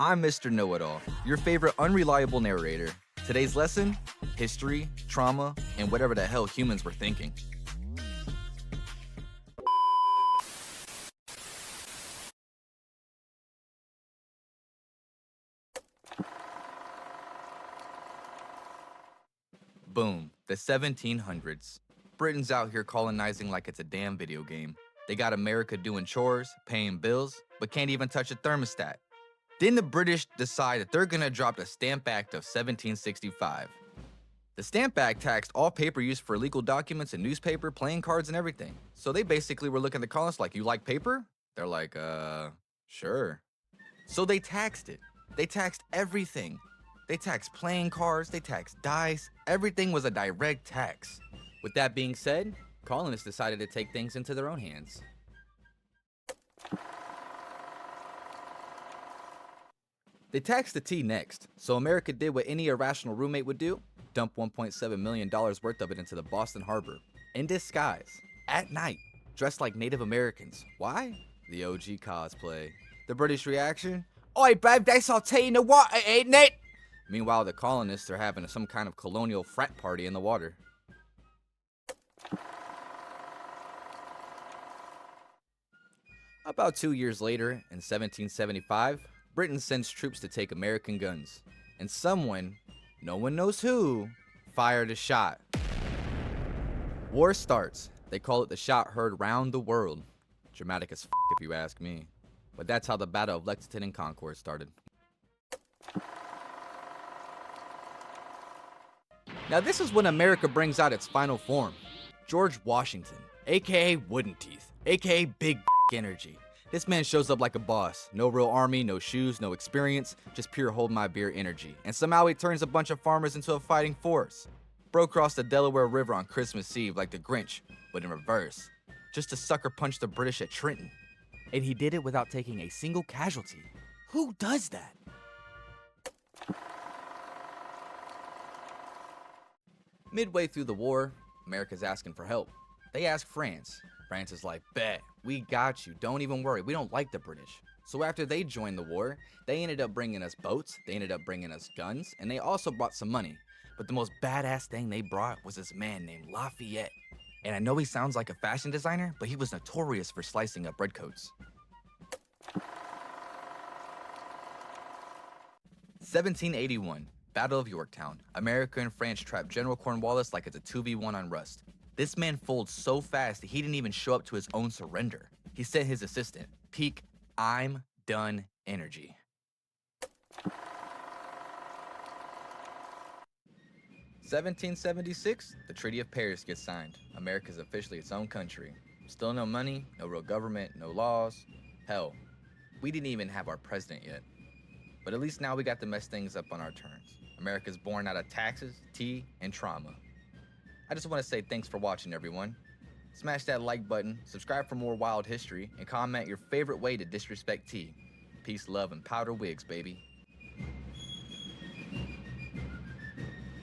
I'm Mr. Know-It-All, your favorite unreliable narrator. Today's lesson, history, trauma, and whatever the hell humans were thinking. Boom, the 1700s. Britain's out here colonizing like it's a damn video game. They got America doing chores, paying bills, but can't even touch a thermostat. Then the British decide that they're gonna drop the Stamp Act of 1765. The Stamp Act taxed all paper used for legal documents and newspaper, playing cards, and everything. So they basically were looking at the colonists like, you like paper? They're like, sure. So they taxed it. They taxed everything. They taxed playing cards, they taxed dice, everything was a direct tax. With that being said, colonists decided to take things into their own hands. They taxed the tea next, so America did what any irrational roommate would do, dump $1.7 million worth of it into the Boston Harbor, in disguise, at night, dressed like Native Americans. Why? The OG cosplay. The British reaction? Oi babe, that's all tea in the water, ain't it? Meanwhile, the colonists are having some kind of colonial frat party in the water. About 2 years later, in 1775, Britain sends troops to take American guns. And someone, no one knows who, fired a shot. War starts. They call it the shot heard round the world. Dramatic as if you ask me. But that's how the Battle of Lexington and Concord started. Now this is when America brings out its final form. George Washington, aka Wooden Teeth, aka Big Energy. This man shows up like a boss. No real army, no shoes, no experience, just pure hold my beer energy. And somehow he turns a bunch of farmers into a fighting force. Bro crossed the Delaware River on Christmas Eve like the Grinch, but in reverse. Just to sucker punch the British at Trenton. And he did it without taking a single casualty. Who does that? Midway through the war, America's asking for help. They ask France. France is like, bet, we got you, don't even worry, we don't like the British. So after they joined the war, they ended up bringing us boats, they ended up bringing us guns, and they also brought some money. But the most badass thing they brought was this man named Lafayette. And I know he sounds like a fashion designer, but he was notorious for slicing up redcoats. 1781. Battle of Yorktown. America and France trap General Cornwallis like it's a 2v1 on Rust. This man folds so fast that he didn't even show up to his own surrender. He sent his assistant, peak I'm done energy. 1776, the Treaty of Paris gets signed. America's officially its own country. Still no money, no real government, no laws. Hell, we didn't even have our president yet. But at least now we got to mess things up on our terms. America's born out of taxes, tea, and trauma. I just want to say thanks for watching, everyone. Smash that like button, subscribe for more wild history, and comment your favorite way to disrespect tea. Peace, love, and powder wigs, baby.